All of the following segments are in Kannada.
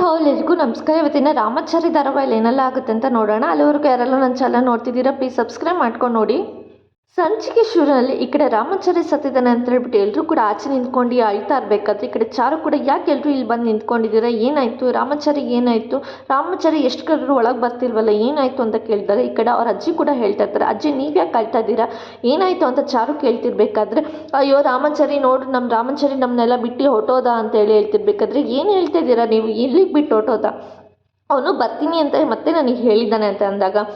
ಹಾಯ್ ಎಲ್ರಿಗೂ ನಮಸ್ಕಾರ. ಇವತ್ತಿನ ರಾಮಾಚಾರಿ ಧಾರಾವಾಹಿಯಲ್ಲಿ ಏನೆಲ್ಲ ಆಗುತ್ತೆ ಅಂತ ನೋಡೋಣ. ಅಲ್ಲಿವರೆಗೂ ಯಾರೆಲ್ಲ ನನ್ನ ಚಾನಲ್ ನೋಡ್ತಿದ್ದೀರಾ ಪ್ಲೀಸ್ ಸಬ್ಸ್ಕ್ರೈಬ್ ಮಾಡ್ಕೊಂಡು ನೋಡಿ. ಸಂಚಿಕೆ ಶುರುವಿನಲ್ಲಿ ಈ ಕಡೆ ರಾಮಾಚಾರಿ ಸತ್ತಿದ್ದಾನೆ ಅಂತ ಹೇಳ್ಬಿಟ್ಟು ಎಲ್ಲರೂ ಕೂಡ ಆಚೆ ನಿಂತ್ಕೊಂಡು ಅಳ್ತಾ ಇರಬೇಕಾದ್ರೆ ಈ ಕಡೆ ಚಾರು ಕೂಡ ಯಾಕೆ ಎಲ್ಲರೂ ಇಲ್ಲಿ ಬಂದು ನಿಂತ್ಕೊಂಡಿದ್ದೀರಾ, ಏನಾಯಿತು ರಾಮಾಚಾರಿ, ಏನಾಯಿತು ರಾಮಾಚಾರಿ, ಎಷ್ಟು ಕರೆದ್ರು ಒಳಗೆ ಬರ್ತಿಲ್ವಲ್ಲ, ಏನಾಯಿತು ಅಂತ ಕೇಳಿದ್ದಾರೆ. ಈ ಕಡೆ ಅವ್ರ ಅಜ್ಜಿ ಕೂಡ ಹೇಳ್ತಾ ಇರ್ತಾರೆ, ಅಜ್ಜಿ ನೀವು ಯಾಕೆ ಅಳ್ತಾ ಇದ್ದೀರಾ, ಏನಾಯಿತು ಅಂತ ಚಾರು ಕೇಳ್ತಿರ್ಬೇಕಾದ್ರೆ, ಅಯ್ಯೋ ರಾಮಾಚಾರಿ ನೋಡು, ನಮ್ಮ ರಾಮಾಚಾರಿ ನಮ್ಮನ್ನೆಲ್ಲ ಬಿಟ್ಟು ಹೊಟ್ಟೋದ ಅಂತ ಹೇಳ್ತಿರ್ಬೇಕಾದ್ರೆ, ಏನು ಹೇಳ್ತಾ ಇದ್ದೀರಾ ನೀವು, ಎಲ್ಲಿಗೆ ಬಿಟ್ಟು ಹೊಟ್ಟೋದ, ಅವನು ಬರ್ತೀನಿ ಅಂತ ಮತ್ತೆ ನನಗೆ ಹೇಳಿದ್ದಾನೆ ಅಂತ ಅಂದಾಗ,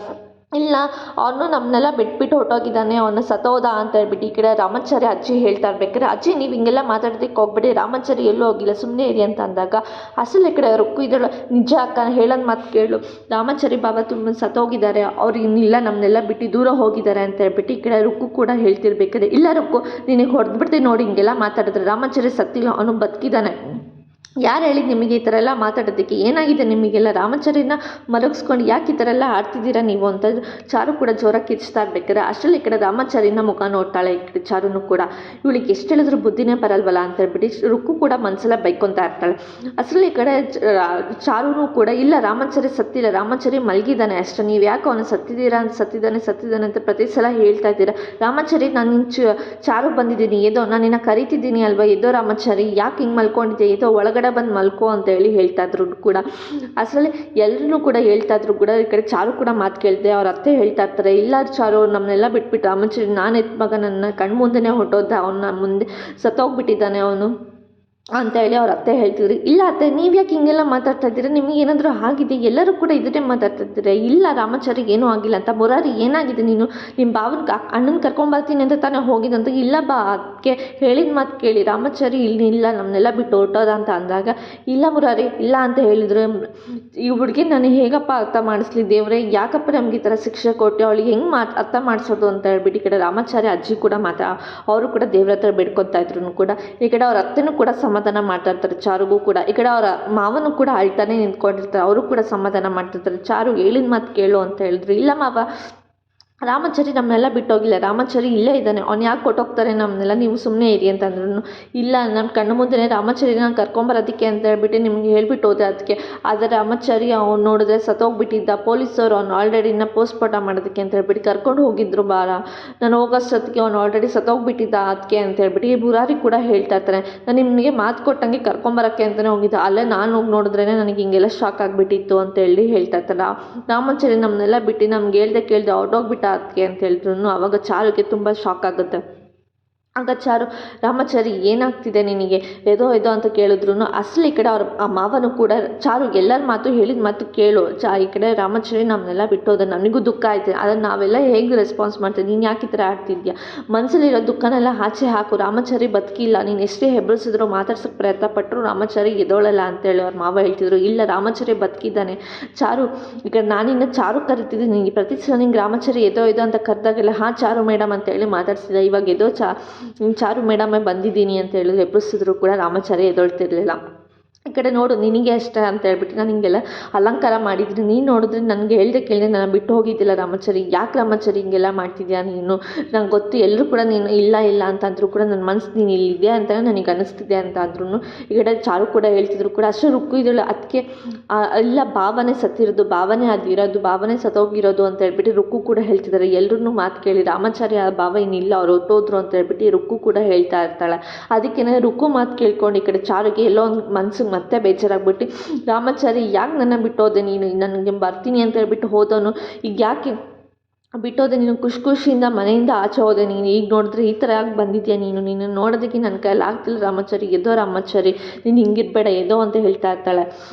ಇಲ್ಲ ಅವನು ನಮ್ಮನ್ನೆಲ್ಲ ಬಿಟ್ಬಿಟ್ಟು ಹೊಟ್ಟೋಗಿದ್ದಾನೆ, ಅವನು ಸತ್ತೋದ ಅಂತ ಹೇಳ್ಬಿಟ್ಟು ಈ ಕಡೆ ರಾಮಾಚಾರಿ ಅಜ್ಜಿ ಹೇಳ್ತಾ ಇರ್ಬೇಕಾದ್ರೆ, ಅಜ್ಜಿ ನೀವು ಹಿಂಗೆಲ್ಲ ಮಾತಾಡೋದಕ್ಕೆ ಹೋಗ್ಬೇಡಿ, ರಾಮಾಚಾರಿ ಎಲ್ಲೂ ಹೋಗಿಲ್ಲ ಸುಮ್ಮನೆ ಇರಿ ಅಂತ ಅಂದಾಗ, ಅಸಲು ಈ ಕಡೆ ರುಕ್ಕು ಇದ್ದಳು, ನಿಜ ಅಕ್ಕ ಹೇಳೋದು ಮಾತು ಕೇಳು, ರಾಮಾಚಾರಿ ಬಾಬಾ ತುಂಬ ಸತ್ತೋಗಿದ್ದಾರೆ, ಅವ್ರು ಇನ್ನಿಲ್ಲ ನಮ್ಮನ್ನೆಲ್ಲ ಬಿಟ್ಟು ದೂರ ಹೋಗಿದ್ದಾರೆ ಅಂತ ಹೇಳ್ಬಿಟ್ಟು ಈ ಕಡೆ ರುಕ್ಕು ಕೂಡ ಹೇಳ್ತಿರ್ಬೇಕಾದ್ರೆ, ಇಲ್ಲ ರುಕ್ಕು ನಿನಗೆ ಹೊಡೆದ್ಬಿಡ್ತೀನಿ ನೋಡಿ ಹಿಂಗೆಲ್ಲ ಮಾತಾಡಿದ್ರೆ, ರಾಮಾಚಾರಿ ಸತ್ತಿಲ್ಲ ಅವನು ಬದುಕಿದ್ದಾನೆ, ಯಾರು ಹೇಳಿದ್ದು ನಿಮಗೆ ಈ ಥರ ಎಲ್ಲ ಮಾತಾಡೋದಕ್ಕೆ, ಏನಾಗಿದೆ ನಿಮಗೆಲ್ಲ, ರಾಮಾಚಾರಿನ ಮಲಗಿಸ್ಕೊಂಡು ಯಾಕೆ ಈ ಥರ ಎಲ್ಲ ಆಡ್ತಿದ್ದೀರಾ ನೀವು ಅಂತ ಚಾರು ಕೂಡ ಜೋರಾಗಿ ಕಿರ್ಚ್ತಾ ಇರ್ಬೇಕಾದ್ರೆ, ಅಷ್ಟರಲ್ಲಿ ಈ ಕಡೆ ರಾಮಾಚಾರಿನ ಮುಖ ನೋಡ್ತಾಳೆ. ಈ ಕಡೆ ಚಾರುನು ಕೂಡ ಇವಳಿಗೆ ಎಷ್ಟು ಹೇಳಿದ್ರು ಬುದ್ಧಿನೇ ಬರಲ್ವಲ್ಲ ಅಂತ ಹೇಳ್ಬಿಟ್ಟು ರುಕ್ಕು ಕೂಡ ಮನಸ್ಸೆಲ್ಲ ಬೈಕೊತಾ ಇರ್ತಾಳೆ. ಅಷ್ಟರಲ್ಲಿ ಈ ಕಡೆ ಚಾರುನು ಕೂಡ, ಇಲ್ಲ ರಾಮಾಚಾರಿ ಸತ್ತಿಲ್ಲ, ರಾಮಾಚಾರಿ ಮಲಗಿದ್ದಾನೆ ಅಷ್ಟೇ, ನೀವು ಯಾಕೆ ಅವನು ಸತ್ತಿದ್ದಾನೆ ಅಂತ ಪ್ರತಿ ಸಲ ಹೇಳ್ತಾ ಇದ್ದೀರಾ, ರಾಮಾಚಾರಿ ನಾನು ಚಾರು ಬಂದಿದ್ದೀನಿ, ಏದೋ ನಾನು ನಿನ್ನ ಕರಿತಿದ್ದೀನಿ ಅಲ್ವಾ, ಏದೋ ರಾಮಾಚಾರಿ ಯಾಕೆ ಹಿಂಗೆ ಮಲ್ಕೊಂಡಿದ್ದೆ, ಏದೋ ಒಳಗಡೆ ಬಂದು ಮಲ್ಕೋ ಅಂತ ಹೇಳ್ತಾ ಇದ್ರು ಕೂಡ. ಅಸಲಲ್ಲಿ ಎಲ್ಲರೂ ಕೂಡ ಹೇಳ್ತಾ ಇದ್ರು ಕೂಡ ಈ ಕಡೆ ಚಾರು ಕೂಡ ಮಾತು ಕೇಳ್ದೆ, ಅವ್ರ ಅತ್ತೆ ಹೇಳ್ತಾ ಇರ್ತಾರೆ, ಇಲ್ಲ ಚಾರು ನಮ್ಮನ್ನೆಲ್ಲ ಬಿಟ್ಬಿಟ್ಟು ರಾಮಾಚಾರಿ ನಾನು ಎತ್ತ ಮಗ ನನ್ನ ಕಣ್ಮುಂದೆನೇ ಹೊಟ್ಟೋದ, ಅವನ ಮುಂದೆ ಸತ್ತೋಗ್ಬಿಟ್ಟಿದ್ದಾನೆ ಅವನು ಅಂತ ಅವ್ರ ಅತ್ತೆ ಹೇಳ್ತಿದ್ರು. ಇಲ್ಲ ಅತ್ತೆ ನೀವು ಯಾಕೆ ಹಿಂಗೆಲ್ಲ ಮಾತಾಡ್ತಾ ಇದ್ದೀರಾ, ನಿಮಗೆ ಏನಾದರೂ ಆಗಿದೆ, ಎಲ್ಲರೂ ಕೂಡ ಇದನ್ನೇ ಮಾತಾಡ್ತಾ ಇದ್ದೀರಾ, ಇಲ್ಲ ರಾಮಾಚಾರಿಗೆ ಏನೂ ಆಗಿಲ್ಲ ಅಂತ. ಮುರಾರಿ ಏನಾಗಿದೆ, ನೀನು ನಿಮ್ಮ ಭಾವನ ಅಣ್ಣನ ಕರ್ಕೊಂಬರ್ತೀನಿ ಅಂತ ತಾನೇ ಹೋಗಿದ್ದಂತ, ಇಲ್ಲ ಬಾ ಅದಕ್ಕೆ ಹೇಳಿದ ಮಾತು ಕೇಳಿ, ರಾಮಾಚಾರಿ ಇಲ್ಲಿ ಇಲ್ಲ ನಮ್ಮನ್ನೆಲ್ಲ ಬಿಟ್ಟು ಹೊರಟೋದ ಅಂತ ಅಂದಾಗ, ಇಲ್ಲ ಮುರಾರಿ ಇಲ್ಲ ಅಂತ ಹೇಳಿದ್ರು. ಈ ಹುಡುಗಿ ನಾನು ಹೇಗಪ್ಪ ಅರ್ಥ ಮಾಡಿಸ್ಲಿ ದೇವರೇ, ಯಾಕಪ್ಪ ನಮ್ಗೆ ಈ ಥರ ಶಿಕ್ಷೆ ಕೊಟ್ಟು ಅವಳಿಗೆ ಹೆಂಗೆ ಅರ್ಥ ಮಾಡಿಸೋದು ಅಂತ ಹೇಳ್ಬಿಟ್ಟು ಈ ಕಡೆ ರಾಮಾಚಾರಿ ಅಜ್ಜಿ ಕೂಡ ಅವರು ಕೂಡ ದೇವ್ರ ಹತ್ರ ಬೇಡ್ಕೊತಾ ಇದ್ರು ಕೂಡ. ಈ ಕಡೆ ಅವ್ರ ಅತ್ತೆನೂ ಕೂಡ ಸಮಾಧಾನ ಮಾಡ್ತಾ ಚಾರುಗೂ ಕೂಡ. ಈ ಕಡೆ ಅವರ ಮಾವನು ಕೂಡ ಅಳ್ತಾನೆ ನಿಂತ್ಕೊಂಡಿರ್ತಾರೆ, ಅವರು ಕೂಡ ಸಮಾಧಾನ ಮಾಡ್ತಿರ್ತಾರೆ. ಚಾರು ಹೇಳಿದ ಮಾತು ಕೇಳು ಅಂತ ಹೇಳಿದ್ರು. ಇಲ್ಲ ಮಾವ, ರಾಮಾಚಾರಿ ನಮ್ಮನ್ನೆಲ್ಲ ಬಿಟ್ಟೋಗಿಲ್ಲ, ರಾಮಾಚಾರಿ ಇಲ್ಲೇ ಇದ್ದಾನೆ, ಅವ್ನು ಯಾಕೆ ಕೊಟ್ಟೋಗ್ತಾರೆ ನಮ್ಮನ್ನೆಲ್ಲ, ನೀವು ಸುಮ್ಮನೆ ಇರಿ ಅಂತಂದ್ರು. ಇಲ್ಲ ನನ್ನ ಕಣ್ಣು ಮುಂದೆ ರಾಮಾಚಾರಿ ನಾನು ಕರ್ಕೊಂಬರೋದಕ್ಕೆ ಅಂತ ಹೇಳ್ಬಿಟ್ಟು ನಿಮ್ಗೆ ಹೇಳ್ಬಿಟ್ಟು ಹೋದೆ, ಅದಕ್ಕೆ ಆದರೆ ರಾಮಾಚಾರಿ ಅವ್ನು ನೋಡಿದ್ರೆ ಸತ್ತೋಗ್ಬಿಟ್ಟಿದ್ದ, ಪೊಲೀಸರು ಅವ್ನು ಆಲ್ರೆಡಿ ಇನ್ನೂ ಪೋಸ್ಟ್ಮಾರ್ಟಮ್ ಮಾಡೋದಕ್ಕೆ ಅಂತ ಹೇಳ್ಬಿಟ್ಟು ಕರ್ಕೊಂಡು ಹೋಗಿದ್ರು, ನಾನು ಹೋಗೋಷ್ಟೊತ್ತಿಗೆ ಅವ್ನು ಆಲ್ರೆಡಿ ಸತ್ತೋಗ್ಬಿಟ್ಟಿದ್ದ ಅದಕ್ಕೆ ಅಂತ ಹೇಳ್ಬಿಟ್ಟು ಈ ಮುರಾರಿ ಕೂಡ ಹೇಳ್ತಾ ಇರ್ತಾನೆ, ನಾನು ನಿಮಗೆ ಮಾತು ಕೊಟ್ಟಂಗೆ ಕರ್ಕೊಂಬರೋಕ್ಕೆ ಅಂತಲೇ ಹೋಗಿದ್ದೆ, ಅಲ್ಲೇ ನಾನು ಹೋಗಿ ನೋಡಿದ್ರೇ ನನಗೆ ಹಿಂಗೆಲ್ಲ ಶಾಕ್ ಆಗಿಬಿಟ್ಟಿತ್ತು ಅಂತ ಹೇಳ್ತಾ ಇರ್ತಾನೆ. ರಾಮಾಚಾರಿ ನಮ್ಮನ್ನೆಲ್ಲ ಬಿಟ್ಟು ನಮ್ಗೆ ಕೇಳ್ದೆ ಹೊರಟೋಗ್ಬಿಟ್ಟ ಅದಕ್ಕೆ ಅಂತ ಹೇಳಿದ್ರು. ಆವಾಗ ಚಾರುಗೆ ತುಂಬ ಶಾಕ್ ಆಗುತ್ತೆ. ಆಗ ಚಾರು, ರಾಮಾಚಾರಿ ಏನಾಗ್ತಿದೆ ನಿನಗೆ, ಏದೋ ಅಂತ ಕೇಳಿದ್ರು. ಅಸಲು ಈ ಕಡೆ ಅವ್ರ ಆ ಮಾವನು ಕೂಡ, ಚಾರು ಎಲ್ಲರ ಮಾತು ಹೇಳಿದ ಮಾತು ಕೇಳು, ಈ ಕಡೆ ರಾಮಾಚಾರಿ ನಮ್ಮನ್ನೆಲ್ಲ ಬಿಟ್ಟೋದ, ನನಗೂ ದುಃಖ ಆಯ್ತು, ಅದನ್ನು ನಾವೆಲ್ಲ ಹೇಗೆ ರೆಸ್ಪಾನ್ಸ್ ಮಾಡ್ತೀವಿ, ನೀನು ಯಾಕೆ ಈ ಥರ ಆಡ್ತಿದ್ಯಾ, ಮನಸ್ಸಲ್ಲಿರೋ ದುಃಖನೆಲ್ಲ ಆಚೆ ಹಾಕು, ರಾಮಾಚಾರಿ ಬದುಕಿಲ್ಲ, ನೀನು ಎಷ್ಟೇ ಹೆಬ್ಬರಿಸಿದ್ರು ಮಾತಾಡ್ಸೋಕ್ಕೆ ಪ್ರಯತ್ನ ಪಟ್ಟರು ರಾಮಾಚಾರಿ ಎದೋಳಲ್ಲ ಅಂತೇಳಿ ಅವ್ರ ಮಾವ ಹೇಳ್ತಿದ್ರು. ಇಲ್ಲ ರಾಮಾಚಾರಿ ಬದುಕಿದ್ದಾನೆ ಚಾರು, ಈಗ ನಾನಿನ್ನು ಚಾರು ಕರಿತಿದ್ದೀನಿ, ಪ್ರತಿ ಸಲ ನಿಂಗೆ ರಾಮಾಚಾರಿ ಎದೋ ಅಂತ ಕರೆದಾಗೆಲ್ಲ ಹಾಂ ಚಾರು ಮೇಡಮ್ ಅಂತೇಳಿ ಮಾತಾಡ್ಸಿದ್ದೆ, ಇವಾಗ ಎದೋ ಚಾರು ಮೇಡಮೇ ಬಂದಿದ್ದೀನಿ ಅಂತ ಹೇಳಿದ್ರು. ಎಬ್ಬರಿಸಿದ್ರು ಕೂಡ ರಾಮಾಚಾರಿ ಎದೊಳ್ತಿರ್ಲಿಲ್ಲ. ಈ ಕಡೆ ನೋಡು ನಿನಗೆ ಅಷ್ಟ ಅಂತ ಹೇಳ್ಬಿಟ್ಟು ನಾನು ಹಿಂಗೆಲ್ಲ ಅಲಂಕಾರ ಮಾಡಿದ್ದೀನಿ, ನೀನು ನೋಡಿದ್ರೆ ನನಗೆ ಕೇಳಿದೆ ನಾನು ಬಿಟ್ಟು ಹೋಗಿದ್ದಿಲ್ಲ ರಾಮಾಚಾರಿ, ಯಾಕೆ ರಾಮಾಚಾರಿ ಹಿಂಗೆಲ್ಲ ಮಾಡ್ತಿದ್ಯಾ ನೀನು, ನಂಗೆ ಗೊತ್ತು ಎಲ್ಲರೂ ಕೂಡ ನೀನು ಇಲ್ಲ ಅಂತಂದ್ರು ಕೂಡ ನನ್ನ ಮನಸ್ಸು ನೀನು ಇಲ್ಲಿದೆ ಅಂತ ನನಗೆ ಅನ್ನಿಸ್ತಿದೆ ಅಂತ ಅಂದ್ರೂ. ಈ ಕಡೆ ಚಾರು ಕೂಡ ಹೇಳ್ತಿದ್ರು ಕೂಡ. ಅಷ್ಟು ರುಕ್ಕು ಇದ್ದಳು ಅದಕ್ಕೆ, ಇಲ್ಲ ಭಾವನೆ ಸತ್ತಿರೋದು, ಭಾವನೆ ಅದಿರೋದು, ಭಾವನೆ ಸತ್ತೋಗಿರೋದು ಅಂತ ಹೇಳ್ಬಿಟ್ಟು ರುಕ್ಕು ಕೂಡ ಹೇಳ್ತಿದ್ದಾರೆ. ಎಲ್ಲರೂ ಮಾತು ಕೇಳಿ ರಾಮಾಚಾರಿ ಆ ಭಾವ ಇನ್ನಿಲ್ಲ, ಅವ್ರು ಹೊಟ್ಟೋದ್ರು ಅಂತ ಹೇಳ್ಬಿಟ್ಟು ರುಕ್ಕು ಕೂಡ ಹೇಳ್ತಾ ಇರ್ತಾಳೆ. ಅದಕ್ಕೇ ರುಕ್ಕು ಮಾತು ಕೇಳ್ಕೊಂಡು ಈ ಕಡೆ ಚಾರುಗೆ ಎಲ್ಲೋ ಒಂದು ಮನಸ್ಸಿಗೆ ಮತ್ತೆ ಬೇಜಾರಾಗ್ಬಿಟ್ಟು, ರಾಮಾಚಾರಿ ಯಾಕೆ ನನ್ನ ಬಿಟ್ಟೋದೆ ನೀನು, ನನಗೆ ಬರ್ತೀನಿ ಅಂತ ಹೇಳ್ಬಿಟ್ಟು ಹೋದವನು ಈಗ ಯಾಕೆ ಬಿಟ್ಟೋದೆ ನೀನು, ಖುಷಿಯಿಂದ ಮನೆಯಿಂದ ಆಚೆ ಹೋದೆ ನೀನು, ಈಗ ನೋಡಿದ್ರೆ ಈ ಥರ ಯಾಕೆ ಬಂದಿದ್ಯಾ ನೀನು ನೋಡೋದಕ್ಕೆ ನನ್ನ ಕೈಯಲ್ಲಿ ಆಗ್ತಿಲ್ಲ ರಾಮಾಚಾರಿ, ಎದೋ ರಾಮಾಚಾರಿ ನೀನು ಹಿಂಗಿರ್ಬೇಡ ಎದೋ ಅಂತ ಹೇಳ್ತಾ ಇರ್ತಾಳೆ.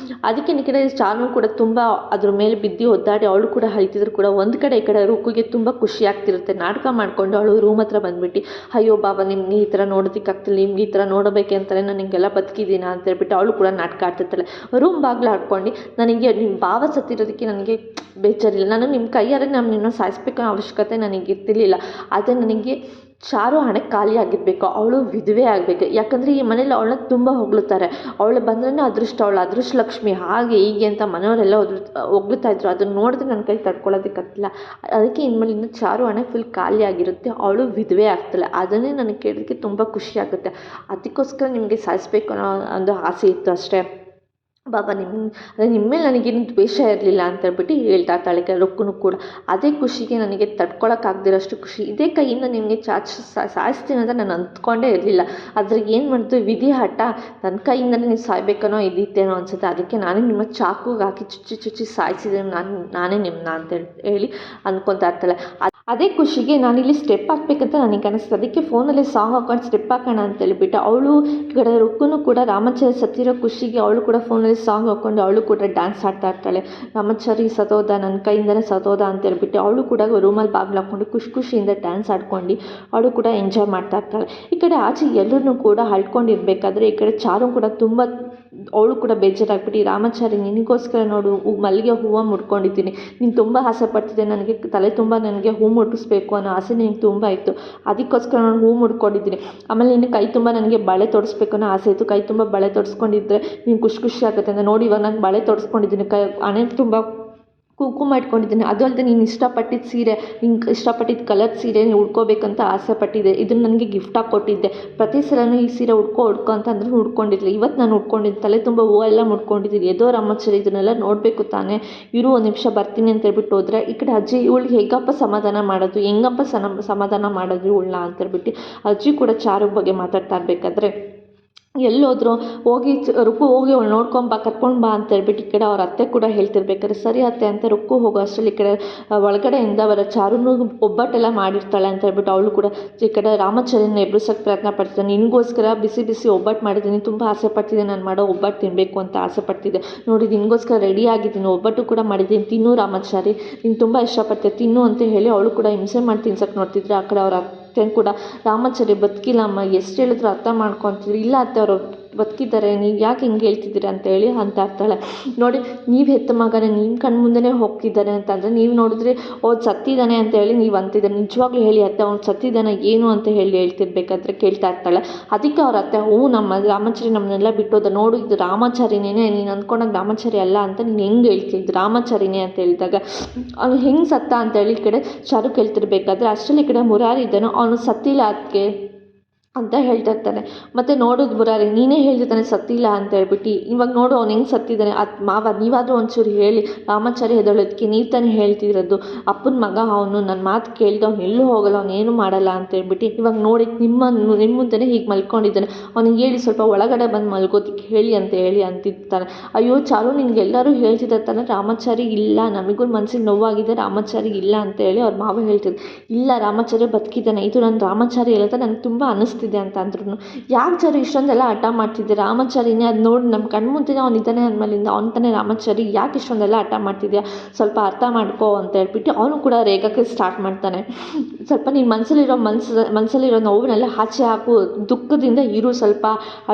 ಅದಕ್ಕೆ ಈ ಕಡೆ ಚಾರು ಕೂಡ ತುಂಬ ಅದ್ರ ಮೇಲೆ ಬಿದ್ದು ಒದ್ದಾಡಿ ಅವಳು ಕೂಡ ಅಳ್ತಿದ್ರು ಕೂಡ. ಒಂದು ಕಡೆ ಈ ಕಡೆ ರುಕ್ಕುಗೆ ತುಂಬ ಖುಷಿ ಆಗ್ತಿರುತ್ತೆ. ನಾಟಕ ಮಾಡಿಕೊಂಡು ಅವಳು ರೂಮ್ ಹತ್ರ ಬಂದುಬಿಟ್ಟು, ಅಯ್ಯೋ ಬಾಬಾ ನಿಮ್ಗೆ ಈ ಥರ ನೋಡೋದಕ್ಕಾಗ್ತಿಲ್ಲ, ನಿಮ್ಗೆ ಈ ಥರ ನೋಡಬೇಕೆ ಅಂತಾರೆ, ನಾನು ಹಿಂಗೆಲ್ಲ ಬದುಕಿದ್ದೀನ ಅಂತ ಹೇಳ್ಬಿಟ್ಟು ಅವಳು ಕೂಡ ನಾಟಕ ಆಡ್ತಿರ್ತಾಳೆ. ರೂಮ್ ಬಾಗಿಲು ಹಾಕ್ಕೊಂಡು, ನನಗೆ ನಿಮ್ಮ ಭಾವ ಸತ್ತಿರೋದಕ್ಕೆ ನನಗೆ ಬೇಜಾರಿಲ್ಲ, ನಾನು ನಿಮ್ಮ ಕೈಯಾರೆ ನಾನು ನಿನ್ನ ಸಾಯಿಸ್ಬೇಕು ಅವಶ್ಯಕತೆ ನನಗೆ ಇರ್ತಿರ್ಲಿಲ್ಲ, ಆದರೆ ನನಗೆ ಚಾರು ಹಣೆ ಖಾಲಿ ಆಗಿರಬೇಕು, ಅವಳು ವಿಧವೆ ಆಗಬೇಕು, ಯಾಕಂದರೆ ಈ ಮನೇಲಿ ಅವಳನ್ನ ತುಂಬ ಹೊಗಳುತ್ತಾರೆ, ಅವಳು ಬಂದ್ರೇ ಅದೃಷ್ಟ, ಅವಳು ಅದೃಷ್ಟ ಲಕ್ಷ್ಮಿ ಹಾಗೆ ಹೀಗೆ ಅಂತ ಮನೆಯವರೆಲ್ಲ ಹೊಗಳ್ತಾ ಇದ್ರು. ಅದನ್ನು ನೋಡಿದ್ರೆ ನನ್ನ ಕೈ ತಡ್ಕೊಳ್ಳೋದಕ್ಕಾಗ್ತಿಲ್ಲ, ಅದಕ್ಕೆ ಇನ್ಮೇಲಿಂದ ಚಾರು ಹಣೆ ಫುಲ್ ಖಾಲಿ ಆಗಿರುತ್ತೆ, ಅವಳು ವಿಧವೆ ಆಗ್ತಾಳೆ. ಅದನ್ನೇ ನನಗೆ ಕೇಳೋದಕ್ಕೆ ತುಂಬ ಖುಷಿ ಆಗುತ್ತೆ, ಅದಕ್ಕೋಸ್ಕರ ನಿಮಗೆ ಸಾಯಿಸ್ಬೇಕು ಅನ್ನೋ ಒಂದು ಆಸೆ ಇತ್ತು ಅಷ್ಟೇ. ಬಾಬಾ ನಿಮ್ಮ ಮೇಲೆ ನನಗೇನು ದ್ವೇಷ ಇರಲಿಲ್ಲ ಅಂತೇಳ್ಬಿಟ್ಟು ಹೇಳ್ತಾ ಇರ್ತಾಳೆ. ರೊಕ್ಕನು ಕೂಡ ಅದೇ ಖುಷಿಗೆ ನನಗೆ ತಡ್ಕೊಳಕ್ಕಾಗ್ದಿರೋಷ್ಟು ಖುಷಿ, ಇದೇ ಕೈಯಿಂದ ನಿಮಗೆ ಸಾಯಿಸ್ತೀನಿ ಅಂತ ನಾನು ಅಂದ್ಕೊಂಡೇ ಇರಲಿಲ್ಲ. ಆದರೆ ಏನು ಮಾಡ್ತು ವಿಧಿ ಹಠ, ನನ್ನ ಕೈಯಿಂದನೇ ನೀವು ಸಾಯ್ಬೇಕನ್ನೋ ಇದಿತ್ತೇನೋ ಅನಿಸುತ್ತೆ, ಅದಕ್ಕೆ ನಾನೇ ನಿಮ್ಮ ಚಾಕುಗೆ ಹಾಕಿ ಚುಚ್ಚಿ ಸಾಯಿಸಿದೆ ನಾನೇ ನಿಮ್ಮನ್ನ ಅಂತೇಳಿ ಅಂದ್ಕೊತಾ ಇರ್ತಾಳೆ. ಅದೇ ಖುಷಿಗೆ ನಾನಿಲ್ಲಿ ಸ್ಟೆಪ್ ಹಾಕ್ಬೇಕಂತ ನನಗೆ ಅನಿಸ್ತದೆ, ಅದಕ್ಕೆ ಫೋನಲ್ಲಿ ಸಾಂಗ್ ಹಾಕೊಂಡು ಸ್ಟೆಪ್ ಹಾಕೋಣ ಅಂತೇಳಿಬಿಟ್ಟು ಅವಳು ಕಡೆ ರುಕ್ಕುನು ಕೂಡ ರಾಮಾಚಾರಿ ಸತ್ತಿರೋ ಖುಷಿಗೆ ಅವಳು ಕೂಡ ಫೋನಲ್ಲಿ ಸಾಂಗ್ ಹಾಕ್ಕೊಂಡು ಅವಳು ಕೂಡ ಡ್ಯಾನ್ಸ್ ಆಡ್ತಾ ಇರ್ತಾಳೆ. ರಾಮಾಚಾರಿ ಸತ್ತೋದ, ನನ್ನ ಕೈಯಿಂದನೇ ಸತ್ತೋದ ಅಂತೇಳ್ಬಿಟ್ಟು ಅವಳು ಕೂಡ ರೂಮಲ್ಲಿ ಬಾಗಿಲು ಹಾಕ್ಕೊಂಡು ಖುಷಿಯಿಂದ ಡ್ಯಾನ್ಸ್ ಆಡ್ಕೊಂಡು ಅವಳು ಕೂಡ ಎಂಜಾಯ್ ಮಾಡ್ತಾ ಇರ್ತಾಳೆ. ಈ ಕಡೆ ಆಚೆ ಎಲ್ಲರೂ ಕೂಡ ಅಳ್ಕೊಂಡಿರ್ಬೇಕಾದ್ರೆ ಈ ಕಡೆ ಚಾರು ಕೂಡ ತುಂಬ ಅವಳು ಕೂಡ ಬೇಜಾರಾಗ್ಬಿಟ್ಟು, ರಾಮಾಚಾರಿ ನಿನಗೋಸ್ಕರ ನೋಡು ಮಲ್ಲಿಗೆ ಹೂವು ಮುಡ್ಕೊಂಡಿದ್ದೀನಿ, ನೀನು ತುಂಬ ಆಸೆ ಪಡ್ತಿದ್ದೆ, ನನಗೆ ತಲೆ ತುಂಬ ನನಗೆ ಹೂ ಮುಟ್ಟಿಸ್ಬೇಕು ಅನ್ನೋ ಆಸೆ ನಿನಗೆ ತುಂಬ ಇತ್ತು, ಅದಕ್ಕೋಸ್ಕರ ನಾನು ಹೂ ಮುಡ್ಕೊಂಡಿದ್ದೀನಿ. ಆಮೇಲೆ ನಿನ್ನ ಕೈ ತುಂಬ ನನಗೆ ಬಳೆ ತೊಡಿಸ್ಬೇಕು ಅನ್ನೋ ಆಸೆ ಇತ್ತು, ಕೈ ತುಂಬ ಬಳೆ ತೊಡಿಸ್ಕೊಂಡಿದ್ರೆ ನೀನು ಖುಷಿ ಆಗುತ್ತೆ ಅಂತ. ನೋಡಿ ಇವಾಗ ನಾನು ಬಳೆ ತೊಡಿಸ್ಕೊಂಡಿದ್ದೀನಿ, ಹಣೆ ತುಂಬ ಕುಂಕುಮ ಇಟ್ಕೊಂಡಿದ್ದೀನಿ. ಅದು ಅಲ್ಲದೆ ನೀನು ಇಷ್ಟಪಟ್ಟಿದ್ದ ಸೀರೆ, ನಿಂಗೆ ಇಷ್ಟಪಟ್ಟಿದ್ದ ಕಲರ್ ಸೀರೆ ನೀನು ಉಡ್ಕೋಬೇಕಂತ ಆಸೆ ಪಟ್ಟಿದ್ದೆ, ಇದನ್ನು ನನಗೆ ಗಿಫ್ಟಾಗಿ ಕೊಟ್ಟಿದ್ದೆ. ಪ್ರತಿ ಸಲನೂ ಈ ಸೀರೆ ಉಡ್ಕೋ ಅಂತ ಅಂದ್ರೆ ಉಡ್ಕೊಂಡಿರಲಿಲ್ಲ, ಇವತ್ತು ನಾನು ಉಡ್ಕೊಂಡಿದ್ದೆ, ತಲೆ ತುಂಬ ಹೂವು ಎಲ್ಲ ಮುಡ್ಕೊಂಡಿದ್ದೀನಿ. ಎದೋ ರಾಮಾಚಾರಿ ಇದನ್ನೆಲ್ಲ ನೋಡಬೇಕು ತಾನೇ, ಇರು ಒಂದು ನಿಮಿಷ ಬರ್ತೀನಿ ಅಂತ ಹೇಳ್ಬಿಟ್ಟು ಹೋದರೆ ಈ ಕಡೆ ಅಜ್ಜಿ ಇವಳಿಗೆ ಹೆಂಗಪ್ಪ ಸಮಾಧಾನ ಸಮಾಧಾನ ಮಾಡೋದು ಇವಳನ್ನ ಅಂತೇಳ್ಬಿಟ್ಟು ಅಜ್ಜಿ ಕೂಡ ಚಾರು ಬಗ್ಗೆ ಮಾತಾಡ್ತಾ ಇರಬೇಕಾದ್ರೆ ಎಲ್ಲೋದ್ರು ಹೋಗಿ ರುಕ್ಕು ಹೋಗಿ ಅವಳು ನೋಡ್ಕೊಂಬ ಕರ್ಕೊಂಡು ಬಾ ಅಂತೇಳ್ಬಿಟ್ಟು ಈ ಕಡೆ ಅವ್ರ ಅತ್ತೆ ಕೂಡ ಹೇಳ್ತಿರ್ಬೇಕಾದ್ರೆ ಸರಿ ಅತ್ತೆ ಅಂತ ರುಕ್ಕು ಹೋಗೋ ಅಷ್ಟರಲ್ಲಿ ಈ ಕಡೆ ಒಳಗಡೆಯಿಂದ ಬರೋ ಚಾರುನು ಒಬ್ಬಟ್ಟೆಲ್ಲ ಮಾಡಿರ್ತಾಳೆ ಅಂತ ಹೇಳ್ಬಿಟ್ಟು ಅವಳು ಕೂಡ ಈ ಕಡೆ ರಾಮಾಚಾರಿನ ಎಬ್ರಿಸೋಕ್ಕೆ ಪ್ರಯತ್ನ ಪಡ್ತಿದ್ದಾನೆ. ನಿನಗೋಸ್ಕರ ಬಿಸಿ ಒಬ್ಬಟ್ಟು ಮಾಡಿದ್ದೀನಿ, ತುಂಬ ಆಸೆ ಪಡ್ತಿದ್ದೆ ನಾನು ಮಾಡೋ ಒಬ್ಬಟ್ಟು ತಿನ್ನಬೇಕು ಅಂತ ಆಸೆ ಪಡ್ತಿದ್ದೆ, ನೋಡಿ ನಿನಗೋಸ್ಕರ ರೆಡಿ ಆಗಿದ್ದೀನಿ, ಒಬ್ಬಟ್ಟು ಕೂಡ ಮಾಡಿದ್ದೀನಿ, ತಿನ್ನು ರಾಮಾಚಾರಿ, ನೀನು ತುಂಬ ಇಷ್ಟಪಡ್ತೀಯ ತಿನ್ನು ಅಂತ ಹೇಳಿ ಅವಳು ಕೂಡ ಹಿಂಸೆ ಮಾಡಿ ತಿನ್ಸಕ್ಕೆ ನೋಡ್ತಿದ್ರೆ ಆ ಕಡೆ ಅವ್ರ ಕೂಡ ರಾಮಾಚಾರಿ ಬದುಕಿಲ್ಲ ಅಮ್ಮ, ಎಷ್ಟು ಹೇಳಿದ್ರು ಅರ್ಥ ಮಾಡ್ಕೊತಿದ್ರು, ಇಲ್ಲ ಅತ್ತೆ ಅವರು ಬದುಕಿದ್ದಾರೆ, ನೀವು ಯಾಕೆ ಹಿಂಗೆ ಹೇಳ್ತಿದ್ದೀರಾ ಅಂತ ಹೇಳಿ ಅಂತ ಇರ್ತಾಳೆ. ನೋಡಿ ನೀವು ಹೆತ್ತ ಮಗನೇ ನಿಮ್ಮ ಕಣ್ಣು ಮುಂದೆನೇ ಹೋಗ್ತಿದ್ದಾನೆ ಅಂತಂದರೆ ನೀವು ನೋಡಿದ್ರೆ ಅವ್ರು ಸತ್ತಿದ್ದಾನೆ ಅಂತ ಹೇಳಿ ನೀವು ಅಂತಿದ್ದಾರೆ, ನಿಜವಾಗ್ಲೂ ಹೇಳಿ ಅತ್ತೆ ಅವ್ನು ಸತ್ತಿದ್ದಾನೆ ಏನು ಅಂತ ಹೇಳ್ತಿರ್ಬೇಕಾದ್ರೆ ಕೇಳ್ತಾ ಇರ್ತಾಳೆ. ಅದಕ್ಕೆ ಅವ್ರ ಅತ್ತೆ ನಮ್ಮ ರಾಮಾಚಾರಿ ನಮ್ಮನ್ನೆಲ್ಲ ಬಿಟ್ಟೋದ, ನೋಡು ಇದು ರಾಮಾಚಾರಿನೇ, ನೀನು ಅಂದ್ಕೊಂಡಾಗ ರಾಮಾಚಾರಿ ಅಲ್ಲ ಅಂತ ನೀನು ಹೆಂಗೆ ಹೇಳ್ತಿದ್ದು ರಾಮಾಚಾರಿನೇ ಅಂತ ಹೇಳಿದಾಗ ಅವ್ನು ಹೆಂಗೆ ಸತ್ತ ಅಂತೇಳಿ ಈ ಕಡೆ ಚಾರು ಕೇಳ್ತಿರ್ಬೇಕಾದ್ರೆ ಅಷ್ಟರಲ್ಲಿ ಈ ಕಡೆ ಮುರಾರಿ ಇದ್ದಾನೋ ಅವನು ಸತ್ತಿಲ್ಲ ಅದಕ್ಕೆ ಅಂತ ಹೇಳ್ತಾ ಇರ್ತಾನೆ. ಮತ್ತು ನೋಡೋದು ಮುರಾರಿ ನೀನೇ ಹೇಳ್ತಿದ್ದಾನೆ ಸತ್ತಿಲ್ಲ ಅಂತ ಹೇಳ್ಬಿಟ್ಟು, ಇವಾಗ ನೋಡು ಅವ್ನು ಹೆಂಗೆ ಸತ್ತಿದ್ದಾನೆ, ಮಾವ ನೀವಾದರೂ ಒಂಚೂರು ಹೇಳಿ, ರಾಮಾಚಾರಿ ಹೆದಳೋದಕ್ಕೆ ನೀವು ತಾನೇ ಹೇಳ್ತಿರೋದು, ಅಪ್ಪನ ಮಗ ಅವನು, ನನ್ನ ಮಾತು ಕೇಳಿದ ಅವ್ನು ಎಲ್ಲೂ ಹೋಗಲ್ಲ, ಅವ್ನು ಏನೂ ಮಾಡಲ್ಲ ಅಂತ ಹೇಳ್ಬಿಟ್ಟು ಇವಾಗ ನೋಡಿ ನಿಮ್ಮ ಮುಂದೆನೇ ಹೀಗೆ ಮಲ್ಕೊಂಡಿದ್ದಾನೆ, ಅವ್ನಿಗೆ ಹೇಳಿ ಸ್ವಲ್ಪ ಒಳಗಡೆ ಬಂದು ಮಲ್ಗೋದಕ್ಕೆ ಹೇಳಿ ಅಂತ ಹೇಳಿ ಅಂತಿರ್ತಾನೆ. ಅಯ್ಯೋ ಚಾರು ನಿನ್ಗೆ ಎಲ್ಲರೂ ಹೇಳ್ತಿದ್ದಾನೆ ರಾಮಾಚಾರಿ ಇಲ್ಲ, ನಮಗೂ ಮನಸ್ಸಿಗೆ ನೋವಾಗಿದೆ, ರಾಮಾಚಾರಿ ಇಲ್ಲ ಅಂತ ಹೇಳಿ ಅವ್ರ ಮಾವ ಹೇಳ್ತಿದ್ರು. ಇಲ್ಲ ರಾಮಾಚಾರಿ ಬದುಕಿದ್ದಾನೆ, ಇದು ನನ್ನ ರಾಮಾಚಾರಿ ಹೇಳುತ್ತೆ ನನಗೆ ತುಂಬ ಅನ್ನಿಸ್ತಿದೆ ಅಂತ ಅಂದ್ರೂ ಯಾಕೆ ಚಾರು ಇಷ್ಟೊಂದೆಲ್ಲ ಹಠ ಮಾಡ್ತಿದ್ದೆ, ರಾಮಾಚಾರಿನೇ ಅದು ನೋಡಿ ನಮ್ಮ ಕಣ್ಮುಂದೆನೇ ಅವನಿದ್ದಾನೆ ಅಂದಮೇಲಿಂದ ಅವ್ನು ತಾನೇ ರಾಮಾಚಾರಿ, ಯಾಕೆ ಇಷ್ಟೊಂದೆಲ್ಲ ಹಠ ಮಾಡ್ತಿದ್ಯಾ, ಸ್ವಲ್ಪ ಅರ್ಥ ಮಾಡ್ಕೋ ಅಂತ ಹೇಳ್ಬಿಟ್ಟು ಅವನು ಕೂಡ ರೇಗಕ್ಕೆ ಸ್ಟಾರ್ಟ್ ಮಾಡ್ತಾನೆ. ಸ್ವಲ್ಪ ನೀನು ಮನಸ್ಸಲ್ಲಿರೋ ನೋವನ್ನೆಲ್ಲ ಆಚೆ ಹಾಕು, ದುಃಖದಿಂದ ಇರು, ಸ್ವಲ್ಪ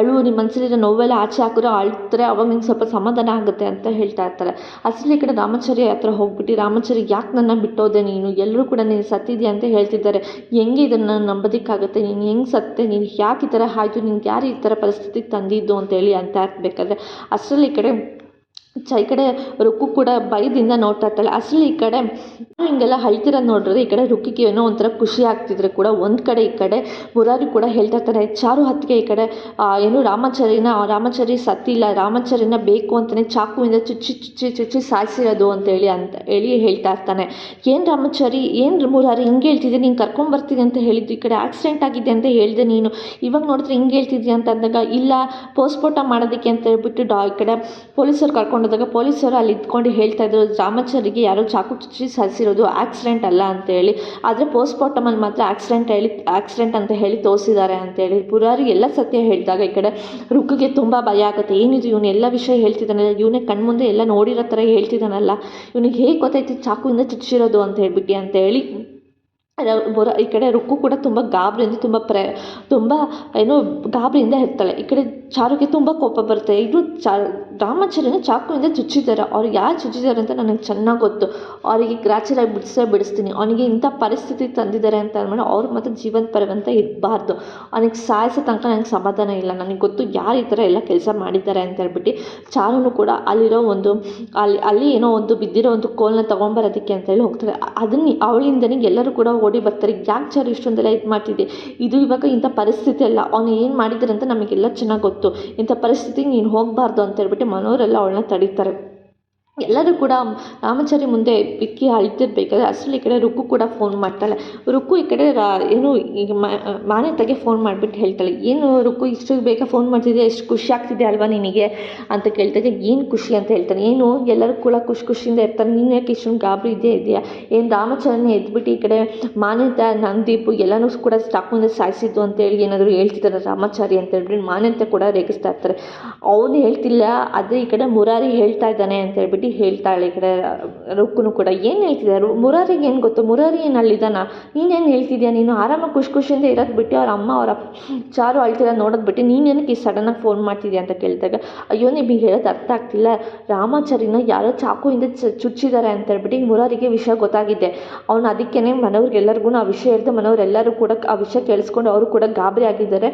ಅಳು, ನಿಮ್ಮ ಮನಸ್ಸಲ್ಲಿರೋ ನೋವೆಲ್ಲ ಆಚೆ ಹಾಕಿದ್ರೆ ಅಳ್ತಾರೆ, ಅವಾಗ ನಿಂಗೆ ಸ್ವಲ್ಪ ಸಮಾಧಾನ ಆಗುತ್ತೆ ಅಂತ ಹೇಳ್ತಾ ಇರ್ತಾರೆ. ಅಸಲಿ ಕಡೆ ರಾಮಾಚಾರಿ ಹತ್ರ ಹೋಗ್ಬಿಟ್ಟು ರಾಮಾಚಾರಿ ಯಾಕೆ ನನ್ನ ಬಿಟ್ಟೋದೆ ನೀನು, ಎಲ್ಲರೂ ಕೂಡ ನೀನು ಸತ್ತಿದ್ಯಾ ಅಂತ ಹೇಳ್ತಿದ್ದಾರೆ, ಹೆಂಗೆ ಇದನ್ನು ನಂಬೋದಕ್ಕಾಗುತ್ತೆ, ನೀನು ಹೆಂಗೆ ಸತ್ತೆ, ನೀನು ಯಾಕೆ ಈ ಥರ ಆಯಿತು, ನಿನ್ಗೆ ಯಾರು ಈ ಥರ ಪರಿಸ್ಥಿತಿಗೆ ತಂದಿದ್ದು ಅಂತೇಳಿ ಅಂತ ಇರಬೇಕಾದ್ರೆ ಅಷ್ಟರಲ್ಲಿ ಈ ಕಡೆ ರುಕ್ಕು ಕೂಡ ಭಯದಿಂದ ನೋಡ್ತಾ ಇರ್ತಾಳೆ. ಅಸಲಿ ಈ ಕಡೆ ಹಿಂಗೆಲ್ಲ ಅಳ್ತಿರೋದು ನೋಡಿದ್ರೆ ಈ ಕಡೆ ರುಕ್ಕಿಗೆ ಏನೋ ಒಂಥರ ಖುಷಿ ಆಗ್ತಿದ್ರೆ ಕೂಡ ಒಂದು ಕಡೆ ಈ ಕಡೆ ಮುರಾರಿ ಕೂಡ ಹೇಳ್ತಾ ಇರ್ತಾರೆ, ಚಾರು ಹತ್ತಿಗೆ ಈ ಕಡೆ ಏನು ರಾಮಾಚಾರಿ ಸತ್ತಿಲ್ಲ, ರಾಮಾಚಾರಿನ ಬೇಕು ಅಂತಲೇ ಚಾಕುವಿಂದ ಚುಚ್ಚಿ ಸಾಯಿಸಿರೋದು ಅಂತ ಹೇಳಿ ಹೇಳ್ತಾ ಇರ್ತಾನೆ. ಏನು ರಾಮಾಚಾರಿ, ಏನು ಮುರಾರಿ ಹಿಂಗೆ ಹೇಳ್ತಿದ್ದೆ, ನೀನು ಕರ್ಕೊಂಬರ್ತಿದ್ದೆ ಅಂತ ಹೇಳಿದ್ದು, ಈ ಕಡೆ ಆಕ್ಸಿಡೆಂಟ್ ಆಗಿದೆ ಅಂತ ಹೇಳಿದೆ ನೀನು, ಇವಾಗ ನೋಡಿದ್ರೆ ಹಿಂಗೆ ಹೇಳ್ತಿದ್ಯಾ ಅಂತ ಅಂದಾಗ ಇಲ್ಲ ಪೋಸ್ಟ್ಮಾರ್ಟಮ್ ಮಾಡೋದಕ್ಕೆ ಅಂತ ಹೇಳ್ಬಿಟ್ಟು ಈ ಕಡೆ ಪೊಲೀಸರು ಕರ್ಕೊಂಡೋದಾಗ ಪೊಲೀಸರು ಅಲ್ಲಿ ಇದ್ಕೊಂಡು ಹೇಳ್ತಾ ಇದ್ರು ರಾಮಾಚಾರಿಗೆ ಯಾರೋ ಚಾಕು ಚುಚ್ಚಿ ಸಾಯಿಸಿರೋದು ಆಕ್ಸಿಡೆಂಟ್ ಅಲ್ಲ ಅಂತೇಳಿ, ಆದರೆ ಪೋಸ್ಟ್ಮಾರ್ಟಮಲ್ಲಿ ಮಾತ್ರ ಆಕ್ಸಿಡೆಂಟ್ ಅಂತ ಹೇಳಿ ತೋರಿಸಿದ್ದಾರೆ ಅಂತೇಳಿ ಮುರಾರಿ ಎಲ್ಲ ಸತ್ಯ ಹೇಳಿದಾಗ ಈ ಕಡೆ ರುಕ್ಕಿಗೆ ತುಂಬ ಭಯ ಆಗುತ್ತೆ. ಏನಿದು ಇವನು ಎಲ್ಲ ವಿಷಯ ಹೇಳ್ತಿದ್ದಾನಲ್ಲ, ಇವನೇ ಕಣ್ಮುಂದೆ ಎಲ್ಲ ನೋಡಿರೋ ಥರ ಹೇಳ್ತಿದ್ದಾನಲ್ಲ, ಇವನಿಗೆ ಹೇಗೆ ಗೊತ್ತಾಯ್ತು ಚಾಕುವಿಂದ ಚುಚ್ಚಿರೋದು ಅಂತ ಹೇಳ್ಬಿಟ್ಟು ಅಂತೇಳಿ ಈ ಕಡೆ ರುಕ್ಕು ಕೂಡ ತುಂಬ ಗಾಬರಿಯಿಂದ ತುಂಬ ಏನೋ ಗಾಬರಿಯಿಂದ ಇರ್ತಾಳೆ. ಈ ಕಡೆ ಚಾರುಗೆ ತುಂಬ ಕೋಪ ಬರುತ್ತೆ, ಇದು ರಾಮಾಚಾರ್ಯನ ಚಾಕುವಿಂದ ಚುಚ್ಚಿದ್ದಾರೆ, ಅವ್ರಿಗೆ ಯಾರು ಚುಚ್ಚಿದ್ದಾರೆ ಅಂತ ನನಗೆ ಚೆನ್ನಾಗಿ ಗೊತ್ತು, ಅವರಿಗೆ ಗ್ರಾಚಾರಾಗಿ ಬಿಡಿಸ್ತೀನಿ, ಅವನಿಗೆ ಇಂಥ ಪರಿಸ್ಥಿತಿ ತಂದಿದ್ದಾರೆ ಅಂತ ಅಂದ್ಮೇಲೆ ಅವ್ರು ಮತ್ತು ಜೀವನ ಪರ್ಯಂತ ಇರಬಾರ್ದು, ಅವನಿಗೆ ಸಾಯಿಸೋ ತನಕ ನನಗೆ ಸಮಾಧಾನ ಇಲ್ಲ, ನನಗೆ ಗೊತ್ತು ಯಾರು ಈ ಥರ ಎಲ್ಲ ಕೆಲಸ ಮಾಡಿದ್ದಾರೆ ಅಂತ ಹೇಳ್ಬಿಟ್ಟು ಚಾರುನು ಕೂಡ ಅಲ್ಲಿರೋ ಅಲ್ಲಿ ಏನೋ ಒಂದು ಬಿದ್ದಿರೋ ಒಂದು ಕೋಲನ್ನ ತೊಗೊಂಬರೋದಕ್ಕೆ ಅಂತೇಳಿ ಹೋಗ್ತಾರೆ. ಅದನ್ನು ಅವಳಿಂದನೇ ಎಲ್ಲರೂ ಕೂಡ ಓಡಿ ಬರ್ತಾರೆ, ಯಾಕೆ ಚಾರು ಇಷ್ಟೊಂದೆಲ್ಲ ಇದು ಮಾಡ್ತಿದ್ದೆ, ಇದು ಇವಾಗ ಇಂಥ ಪರಿಸ್ಥಿತಿ ಅಲ್ಲ, ಅವ್ನು ಏನು ಮಾಡಿದ್ದಾರೆ ಅಂತ ನಮಗೆಲ್ಲ ಚೆನ್ನಾಗಿ ಗೊತ್ತು, ಇಂಥ ಪರಿಸ್ಥಿತಿಗೆ ನೀನು ಹೋಗಬಾರ್ದು ಅಂತ ಹೇಳ್ಬಿಟ್ಟು ಮನೋರೆಲ್ಲ ಅವಳನ್ನ ತಡೀತಾರೆ. ಎಲ್ಲರೂ ಕೂಡ ರಾಮಾಚಾರಿ ಮುಂದೆ ಬಿಕ್ಕಿ ಅಳ್ತಿರ್ಬೇಕಾದ್ರೆ ಅಷ್ಟರಲ್ಲಿ ಈ ಕಡೆ ರುಕ್ಕು ಕೂಡ ಫೋನ್ ಮಾಡ್ತಾಳೆ. ರುಕ್ಕು ಈ ಕಡೆ ಏನು ಈಗ ಮಾನ್ಯತೆಗೆ ಫೋನ್ ಮಾಡಿಬಿಟ್ಟು ಹೇಳ್ತಾಳೆ, ಏನು ರುಕ್ಕು ಇಷ್ಟು ಬೇಗ ಫೋನ್ ಮಾಡ್ತಿದ್ದೆ, ಎಷ್ಟು ಖುಷಿ ಆಗ್ತಿದೆ ಅಲ್ವಾ ನಿನಗೆ ಅಂತ ಕೇಳ್ತಾಯಿದ್ದೆ. ಏನು ಖುಷಿ ಅಂತ ಹೇಳ್ತಾನೆ, ಏನು ಎಲ್ಲರೂ ಕೂಡ ಖುಷಿಯಿಂದ ಇರ್ತಾರೆ, ನೀನು ಯಾಕೆ ಇಷ್ಟೊಂದು ಗಾಬರಿ ಇದೆಯಾ, ಏನು ರಾಮಾಚಾರಿನೇ ಎದ್ಬಿಟ್ಟು ಈ ಕಡೆ ಮಾನ್ಯತೆ ನಂದೀಪು ಎಲ್ಲನೂ ಕೂಡ ಚಾಕುವಿಂದ ಸಾಯಿಸಿದ್ದು ಅಂತೇಳಿ ಏನಾದರೂ ಹೇಳ್ತಿದ್ದಾರೆ ರಾಮಾಚಾರಿ ಅಂತ ಹೇಳ್ಬಿಟ್ಟು ಮಾನ್ಯತೆ ಕೂಡ ರೇಗಿಸ್ತಾ ಇರ್ತಾರೆ. ಅವನು ಹೇಳ್ತಿಲ್ಲ, ಅದೇ ಈ ಕಡೆ ಮುರಾರಿ ಹೇಳ್ತಾ ಇದ್ದಾನೆ ಅಂತ ಹೇಳ್ಬಿಟ್ಟು ಹೇಳ್ತಾಳೆ. ಈ ಕಡೆ ರುಕ್ಕುನು ಕೂಡ ಏನು ಹೇಳ್ತಿದ್ದಾರೆ, ಮುರಾರಿಗೆ ಏನು ಗೊತ್ತು, ಮುರಾರಿ ಏನು ಅಲ್ಲಿದ್ದಾನ, ನೀನೇನು ಹೇಳ್ತಿದ್ಯಾ, ನೀನು ಆರಾಮಾಗಿ ಖುಷಿಯಿಂದ ಇರೋದು ಬಿಟ್ಟು ಅವ್ರ ಅಮ್ಮ ಅವರ ಚಾರು ಅಳ್ತಿರ ನೋಡೋದು ಬಿಟ್ಟು ನೀನೇನಕ್ಕೆ ಈ ಸಡನ್ನಾಗಿ ಫೋನ್ ಮಾಡ್ತಿದ್ಯಾ ಅಂತ ಕೇಳಿದಾಗ, ಅಯ್ಯೋ ನಿಮಗೆ ಹೇಳೋದು ಅರ್ಥ ಆಗ್ತಿಲ್ಲ, ರಾಮಾಚಾರಿನ ಯಾರೋ ಚಾಕುವಿಂದ ಚುಚ್ಚಿದ್ದಾರೆ ಅಂತ ಹೇಳ್ಬಿಟ್ಟು ಈಗ ಮುರಾರಿಗೆ ವಿಷಯ ಗೊತ್ತಾಗಿದೆ. ಅವನು ಅದಕ್ಕೇ ಮನೆಯವ್ರಿಗೆಲ್ಲರಿಗೂ ಆ ವಿಷಯ ಹೇಳಿದೆ, ಮನೆಯವರೆಲ್ಲರೂ ಕೂಡ ಆ ವಿಷಯ ಕೇಳಿಸ್ಕೊಂಡು ಅವರು ಕೂಡ ಗಾಬರಿ ಆಗಿದ್ದಾರೆ.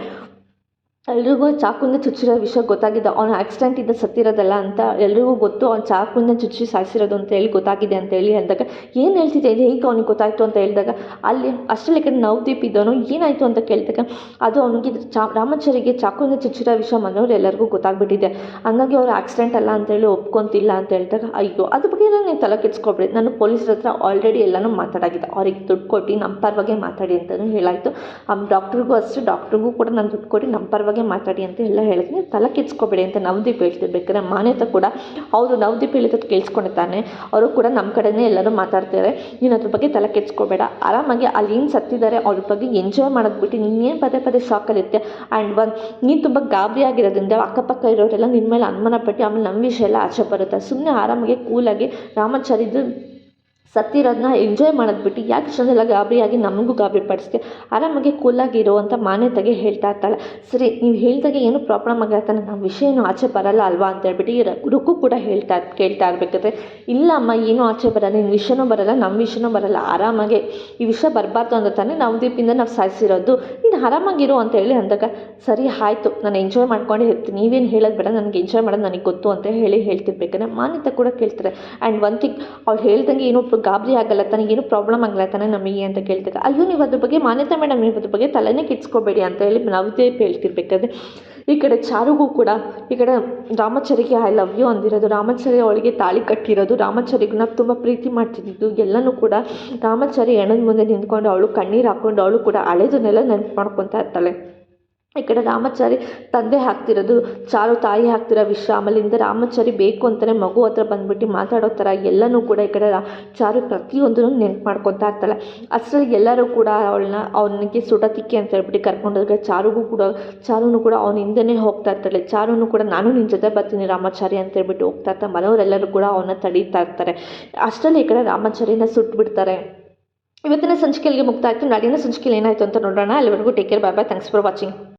ಎಲ್ರಿಗೂ ಚಾಕುವಿಂದ ಚುಚ್ಚಿರೋ ವಿಷಯ ಗೊತ್ತಾಗಿದೆ, ಅವ್ನು ಆಕ್ಸಿಡೆಂಟಿಂದ ಸತ್ತಿರೋದಲ್ಲ ಅಂತ ಎಲ್ರಿಗೂ ಗೊತ್ತು, ಅವ್ನು ಚಾಕುವಿಂದ ಚುಚ್ಚಿ ಸಾಯಿಸಿರೋದು ಅಂತ ಹೇಳಿ ಗೊತ್ತಾಗಿದೆ ಅಂತ ಹೇಳಿ ಹೇಳಿದಾಗ, ಏನು ಹೇಳ್ತಿದ್ದೆ ಇದು ಹೇಗೆ ಅವ್ನಿಗೆ ಗೊತ್ತಾಯಿತು ಅಂತ ಹೇಳಿದಾಗ, ಅಲ್ಲಿ ಅಷ್ಟರಲ್ಲಿ ಕಡೆ ನವದೀಪ್ ಇದ್ದವನು ಏನಾಯಿತು ಅಂತ ಕೇಳಿದಾಗ, ಅದು ಅವನಿಗೆ ರಾಮಾಚಾರಿಗೆ ಚಾಕುವಿಂದ ಚುಚ್ಚಿರೋ ವಿಷಯ ಮನೆಯವ್ರು ಎಲ್ಲರಿಗೂ ಗೊತ್ತಾಗ್ಬಿಟ್ಟಿದೆ, ಹಂಗಾಗಿ ಅವ್ರು ಆಕ್ಸಿಡೆಂಟ್ ಅಲ್ಲ ಅಂತೇಳಿ ಒಪ್ಕೊತಿಲ್ಲ ಅಂತ ಹೇಳಿದಾಗ, ಅಯ್ಯೋ ಅದ್ರ ಬಗ್ಗೆ ನೀವು ತಲೆ ಕೆಡಿಸ್ಕೊಬೇಡಿ, ನಾನು ಪೊಲೀಸರ ಹತ್ರ ಆಲ್ರೆಡಿ ಎಲ್ಲನೂ ಮಾತಾಡಾಗಿದೆ, ಅವ್ರಿಗೆ ದುಡ್ಡು ಕೊಟ್ಟು ನಮ್ಮ ಪರವಾಗಿ ಮಾತಾಡಿ ಅಂತಲೂ ಹೇಳಾಯಿತು. ಡಾಕ್ಟ್ರಿಗೂ ಅಷ್ಟೇ, ಡಾಕ್ಟ್ರಿಗೂ ಕೂಡ ನಾನು ದುಡ್ಡು ಕೊಟ್ಟು ನಮ್ಮ ಪರವಾಗಿ ಮಾತಾಡಿ ಅಂತ ಎಲ್ಲ ಹೇಳಿದ್ನಿ, ತಲೆ ಕೆಡಿಸ್ಕೊಬೇಡಿ ಅಂತ ನವದೀಪ್ ಹೇಳ್ತಿರ್ಬೇಕಾದ್ರೆ ಮಾನ್ಯತೆ ಕೂಡ ಹೌದು ನವದೀಪ್ ಹೇಳಿದ್ದು ಕೇಳಿಸ್ಕೊಂಡಿದ್ದಾನೆ, ಅವರು ಕೂಡ ನಮ್ಮ ಕಡೆನೇ ಎಲ್ಲರೂ ಮಾತಾಡ್ತಾರೆ, ನೀನು ಅದ್ರ ಬಗ್ಗೆ ತಲೆ ಕೆಡಿಸ್ಕೊಬೇಡ, ಆರಾಮಾಗಿ ಅಲ್ಲಿ ಏನು ಸತ್ತಿದ್ದಾರೆ ಅವ್ರ ಬಗ್ಗೆ ಎಂಜಾಯ್ ಮಾಡೋದು ಬಿಟ್ಟು ನೀನೇನು ಪದೇ ಶಾಕಲ್ಲಿರ್ತೀಯ. ಆ್ಯಂಡ್ ನೀನು ತುಂಬ ಗಾಬರಿ ಆಗಿರೋದ್ರಿಂದ ಅಕ್ಕಪಕ್ಕ ಇರೋರೆಲ್ಲ ನಿನ್ನ ಮೇಲೆ ಅನುಮಾನ ಪಟ್ಟು ಆಮೇಲೆ ನಮ್ಮ ವಿಷಯ ಎಲ್ಲ ಆಚೆ ಬರುತ್ತೆ. ಸುಮ್ಮನೆ ಆರಾಮಾಗಿ ಕೂಲಾಗಿ ರಾಮಾಚಾರಿದು ಸತ್ತಿರೋದನ್ನ ಎಂಜಾಯ್ ಮಾಡೋದು ಬಿಟ್ಟು ಯಾಕೆ ಇಷ್ಟೊಂದೆಲ್ಲ ಗಾಬರಿಯಾಗಿ ನಮಗೂ ಗಾಬರಿ ಪಡಿಸ್ತೀವಿ, ಆರಾಮಾಗಿ ಕೂಲಾಗಿರೋ ಅಂತ ಮಾನ್ಯತೆಗೆ ಹೇಳ್ತಾ ಇರ್ತಾಳೆ. ಸರಿ ನೀವು ಹೇಳಿದಾಗ ಏನು ಪ್ರಾಬ್ಲಮ್ ಆಗಿರ್ತಾನೆ, ನಮ್ಮ ವಿಷಯ ಏನು ಆಚೆ ಬರಲ್ಲ ಅಲ್ವಾ ಅಂತ ಹೇಳ್ಬಿಟ್ಟು ರುಕ್ಕು ಕೂಡ ಕೇಳ್ತಾ ಇರಬೇಕಾದ್ರೆ, ಇಲ್ಲ ಅಮ್ಮ ಏನೂ ಆಚೆ ಬರಲ್ಲ, ನಿನ್ನ ವಿಷಯನೂ ಬರಲ್ಲ ನಮ್ಮ ವಿಷಯನೂ ಬರಲ್ಲ, ಆರಾಮಾಗೆ ಈ ವಿಷಯ ಬರಬಾರ್ದು ಅಂತ ತಾನೇ ನವದೀಪಿಂದ ನಾವು ಸಾಯಿಸಿರೋದು, ನೀನು ಆರಾಮಾಗಿರೋ ಅಂತ ಹೇಳಿ ಅಂದಾಗ, ಸರಿ ಆಯಿತು ನಾನು ಎಂಜಾಯ್ ಮಾಡ್ಕೊಂಡೇ ಇರ್ತೀನಿ, ನೀವೇನು ಹೇಳೋದು ಬೇಡ, ನನಗೆ ಎಂಜಾಯ್ ಮಾಡೋದು ನನಗೆ ಗೊತ್ತು ಅಂತ ಹೇಳ್ತಿರ್ಬೇಕಾದ್ರೆ ಮಾನ್ಯತೆ ಕೂಡ ಕೇಳ್ತಾರೆ. ಆ್ಯಂಡ್ ಒನ್ ಥಿಂಗ್ ಅವ್ಳು ಹೇಳ್ದಂಗೆ ಏನೋ ಗಾಬರಿ ಆಗಲ್ಲ ತಾನೆ, ಏನು ಪ್ರಾಬ್ಲಮ್ ಆಗಲ್ಲ ತಾನೆ ನಮಗೆ ಅಂತ ಕೇಳ್ತಾರೆ. ಅಯ್ಯೋ ನೀವು ಅದ್ರ ಬಗ್ಗೆ ಮಾನ್ಯತೆ ಮೇಡಮ್ ನೀವು ಅದ್ರ ಬಗ್ಗೆ ತಲೆನೇ ಕೆಡಿಸ್ಕೋಬೇಡಿ ಅಂತ ಹೇಳಿ ನವದೀಪ್ ಹೇಳ್ತಿರ್ಬೇಕಾದ್ರೆ, ಈ ಕಡೆ ಚಾರುಗೂ ಕೂಡ ಈ ಕಡೆ ರಾಮಾಚಾರಿಗೆ ಐ ಲವ್ ಯು ಅಂದಿರೋದು, ರಾಮಾಚಾರಿ ಅವಳಿಗೆ ತಾಳಿ ಕಟ್ಟಿರೋದು, ರಾಮಾಚಾರಿಗನ್ನ ತುಂಬ ಪ್ರೀತಿ ಮಾಡ್ತಿದ್ದು ಎಲ್ಲನೂ ಕೂಡ ರಾಮಾಚಾರಿ ಹೆಣದ ಮುಂದೆ ನಿಂತ್ಕೊಂಡು ಅವಳು ಕಣ್ಣೀರು ಹಾಕ್ಕೊಂಡು ಅವಳು ಕೂಡ ಹಳೆದನ್ನೆಲ್ಲ ನೆನಪು ಮಾಡ್ಕೊತಾ ಇರ್ತಾಳೆ. ಈ ಕಡೆ ರಾಮಾಚಾರಿ ತಂದೆ ಹಾಕ್ತಿರೋದು, ಚಾರು ತಾಯಿ ಹಾಕ್ತಿರೋ ವಿಷಯ, ಆಮೇಲಿಂದ ರಾಮಾಚಾರಿ ಬೇಕು ಅಂತಲೇ ಮಗು ಹತ್ರ ಬಂದ್ಬಿಟ್ಟು ಮಾತಾಡೋ ಥರ ಎಲ್ಲನೂ ಕೂಡ ಈ ಕಡೆ ಚಾರು ಪ್ರತಿಯೊಂದನ್ನು ನೆನ್ಪು ಮಾಡ್ಕೊತಾ ಇರ್ತಾಳೆ. ಅಷ್ಟರಲ್ಲಿ ಎಲ್ಲರೂ ಕೂಡ ಅವನಿಗೆ ಸುಡತಿಕ್ಕೆ ಅಂತ ಹೇಳ್ಬಿಟ್ಟು ಕರ್ಕೊಂಡೋದ್ರೆ ಚಾರುನು ಕೂಡ ಅವನ ಹಿಂದೆನೇ ಹೋಗ್ತಾ ಇರ್ತಾಳೆ. ಚಾರುನು ಕೂಡ ನಾನು ನಿನ್ನ ಜೊತೆ ಬರ್ತೀನಿ ರಾಮಾಚಾರಿ ಅಂತ ಹೇಳ್ಬಿಟ್ಟು ಹೋಗ್ತಾ ಇರ್ತಾರೆ. ಮನೆಯವರೆಲ್ಲರೂ ಕೂಡ ಅವನ್ನ ತಡೀತಾ ಇರ್ತಾರೆ. ಅಷ್ಟರಲ್ಲಿ ಈ ಕಡೆ ರಾಮಾಚಾರಿನ ಸುಟ್ಬಿಡ್ತಾರೆ. ಇವತ್ತಿನ ಸಂಚಿಕೆಯಲ್ಲಿ ಮುಕ್ತಾಯ ಆಯಿತು. ನಾಳಿನ ಸಂಚಿಕೆಯಲ್ಲಿ ಏನಾಯಿತು ಅಂತ ನೋಡೋಣ. ಅಲ್ಲಿವರೆಗೂ take care, bye bye, thanks for watching.